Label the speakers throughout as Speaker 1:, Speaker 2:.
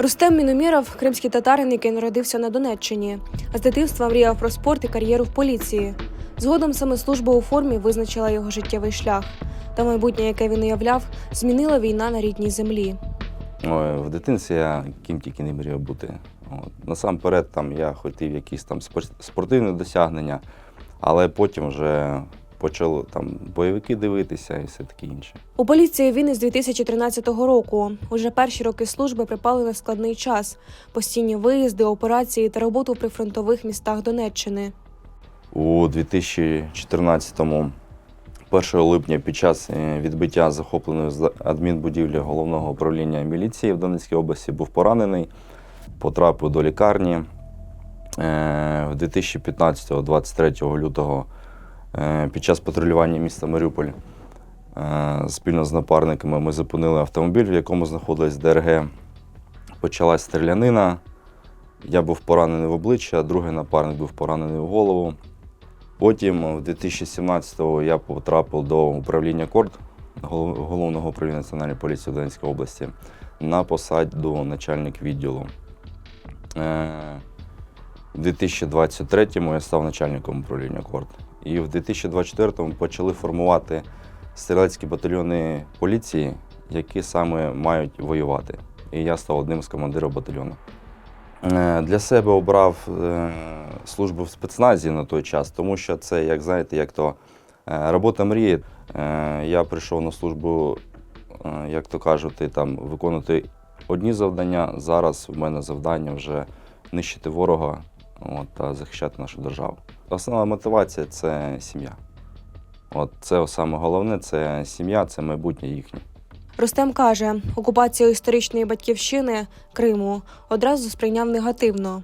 Speaker 1: Рустем Міноміров – кримський татарин, який народився на Донеччині. З дитинства мріяв про спорт і кар'єру в поліції. Згодом саме служба у формі визначила його життєвий шлях. Та майбутнє, яке він уявляв, змінила війна на рідній землі.
Speaker 2: В дитинстві я ким тільки не мріяв бути. Насамперед я хотів якісь спортивні досягнення, але потім вже почали бойовики дивитися і все таке інше.
Speaker 1: У поліції він із 2013 року. Уже перші роки служби припали на складний час. Постійні виїзди, операції та роботу в прифронтових містах Донеччини.
Speaker 2: У 2014-му, 1 липня, під час відбиття захопленої адмінбудівлі Головного управління міліції в Донецькій області, був поранений, потрапив до лікарні. 2015-23 лютого під час патрулювання міста Маріуполь спільно з напарниками ми зупинили автомобіль, в якому знаходилась ДРГ. Почалась стрілянина. Я був поранений в обличчя, другий напарник був поранений в голову. Потім, в 2017-го, я потрапив до управління КОРД, Головного управління Національної поліції Донецької області, на посаду начальник відділу. У 2023-му я став начальником управління КОРД. І в 2024-му почали формувати стрілецькі батальйони поліції, які саме мають воювати. І я став одним з командирів батальйону. Для себе обрав службу в спецназі на той час, тому що це, робота мрії. Я прийшов на службу, виконувати одні завдання. Зараз в мене завдання вже нищити ворога та захищати нашу державу. Основна мотивація – це сім'я. Це саме головне – це сім'я, це майбутнє їхнє.
Speaker 1: Рустем каже, окупацію історичної батьківщини – Криму одразу сприйняв негативно.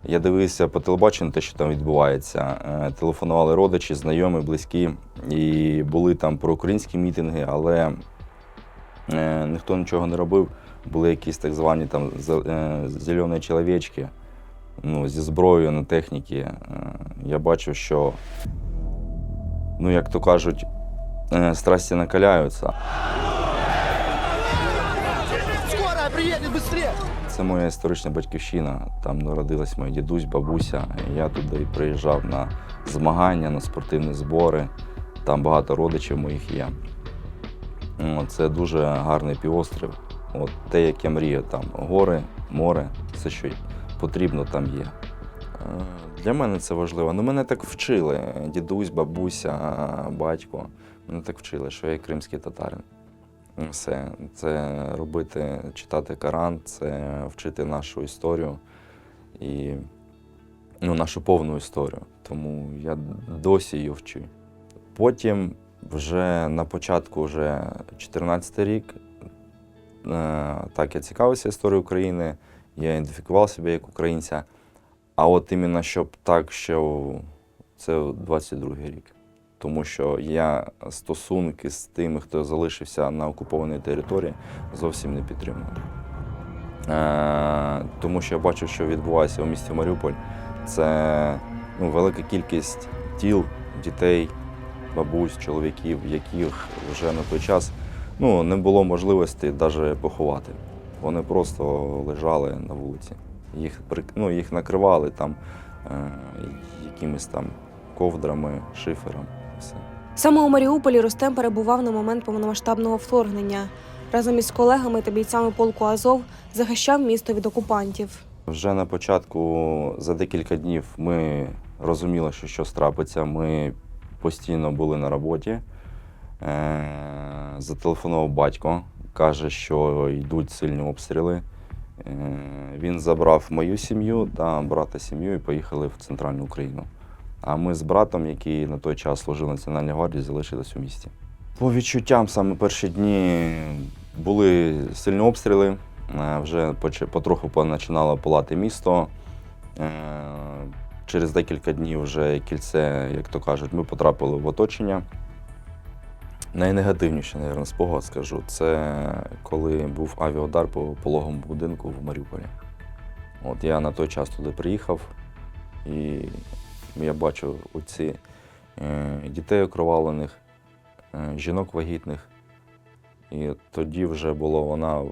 Speaker 2: Я дивився по телебаченню те, що там відбувається. Телефонували родичі, знайомі, близькі. І були там проукраїнські мітинги, але ніхто нічого не робив. Були якісь так звані зелені чоловічки зі зброєю на техніці. Я бачив, що, страсті накаляються. Це моя історична батьківщина. Там народилась мій дідусь, бабуся. Я туди приїжджав на змагання, на спортивні збори. Там багато родичів моїх є. Це дуже гарний півострів. Те, як я мрію, там гори, море, все, що потрібно, там є. Для мене це важливо. Мене так вчили. Дідусь, бабуся, батько. Мене так вчили, що я кримський татарин. Все. Це робити, читати Коран, це вчити нашу історію і нашу повну історію. Тому я досі її вчу. Потім вже на початку 2014 рік, я цікавився історією України, я ідентифікував себе як українця. А іменно щоб так, що це 22-й рік. Тому що я стосунки з тими, хто залишився на окупованій території, зовсім не підтримую. Тому що я бачу, що відбувається у місті Маріуполь. Це велика кількість тіл, дітей, бабусь, чоловіків, яких вже на той час не було можливості навіть поховати. Вони просто лежали на вулиці. Їх накривали якимись ковдрами, шифером. Все.
Speaker 1: Саме у Маріуполі Рустем перебував на момент повномасштабного вторгнення. Разом із колегами та бійцями полку Азов захищав місто від окупантів.
Speaker 2: Вже на початку, за декілька днів, ми розуміли, що щось трапиться. Ми постійно були на роботі. Зателефонував батько, каже, що йдуть сильні обстріли. Він забрав мою сім'ю та брата сім'ю і поїхали в центральну Україну. А ми з братом, який на той час служив в Національній гвардії, залишились у місті. По відчуттям, саме перші дні були сильні обстріли, вже потроху починало палати місто. Через декілька днів вже кільце, ми потрапили в оточення. Найнегативніший, мабуть, спогад скажу, це коли був авіаудар по пологовому будинку в Маріуполі. Я на той час туди приїхав і я бачив оці дітей окровавлених, жінок вагітних. І тоді вже вона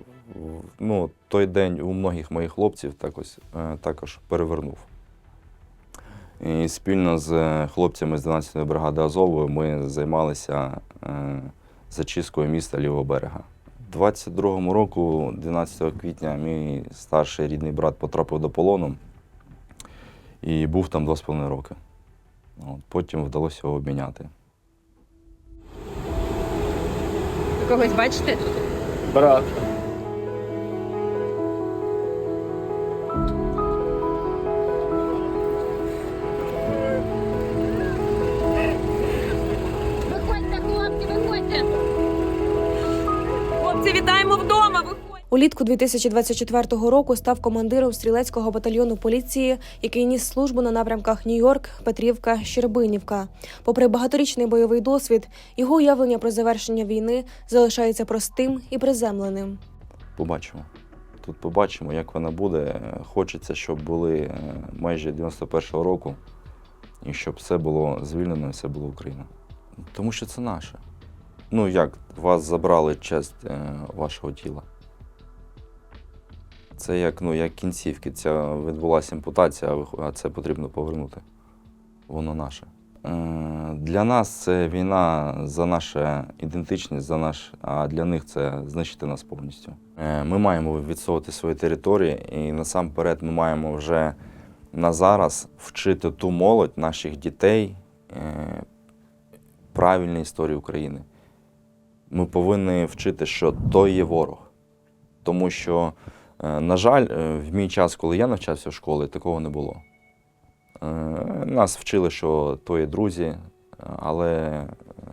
Speaker 2: Ну, той день у многих моїх хлопців також перевернув. І спільно з хлопцями з 12-ї бригади Азову ми займалися зачисткою міста лівого берега. У 22-му року, 12 квітня, мій старший рідний брат потрапив до полону і був там 2,5 роки. Потім вдалося його обміняти.
Speaker 3: Ви когось бачите?
Speaker 4: Брат.
Speaker 3: Виходьте, хлопці, виходьте!
Speaker 5: Хлопці, вітаємо вдома! Виходь!
Speaker 1: Улітку 2024 року став командиром стрілецького батальйону поліції, який ніс службу на напрямках Нью-Йорк, Петрівка, Щербинівка. Попри багаторічний бойовий досвід, його уявлення про завершення війни залишається простим і приземленим.
Speaker 2: Побачимо. Тут побачимо, як вона буде. Хочеться, щоб були майже 91-го року, і щоб все було звільнено, і все було Україна. Тому що це наше. Ну як, вас забрали часть вашого тіла. Це як кінцівки. Ця відбулася ампутація, а це потрібно повернути. Воно наше. Для нас це війна за нашу ідентичність, а для них це знищити нас повністю. Ми маємо відсовувати свої території, і насамперед ми маємо вже на зараз вчити ту молодь, наших дітей, правильній історії України. Ми повинні вчити, що то є ворог. Тому що, на жаль, в мій час, коли я навчався в школі, такого не було. Нас вчили, що то є друзі, але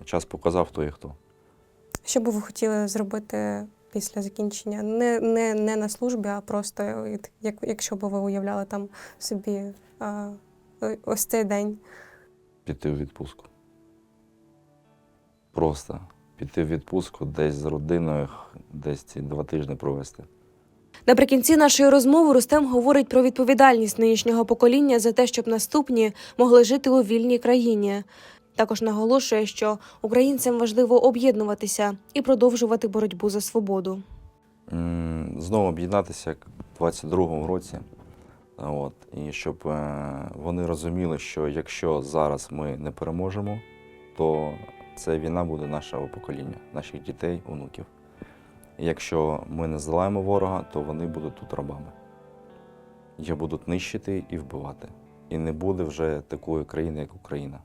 Speaker 2: час показав, хто є хто.
Speaker 6: Що би ви хотіли зробити після закінчення? Не на службі, а просто, якщо б ви уявляли там собі ось цей день?
Speaker 2: Піти в відпустку. Просто піти в відпустку, десь з родиною, десь ці 2 тижні провести.
Speaker 1: Наприкінці нашої розмови Рустем говорить про відповідальність нинішнього покоління за те, щоб наступні могли жити у вільній країні. Також наголошує, що українцям важливо об'єднуватися і продовжувати боротьбу за свободу.
Speaker 2: Знову об'єднатися, як у 22-му році. І щоб вони розуміли, що якщо зараз ми не переможемо, то ця війна буде нашого покоління, наших дітей, онуків. Якщо ми не здолаємо ворога, то вони будуть тут рабами. Їх будуть нищити і вбивати. І не буде вже такої країни, як Україна.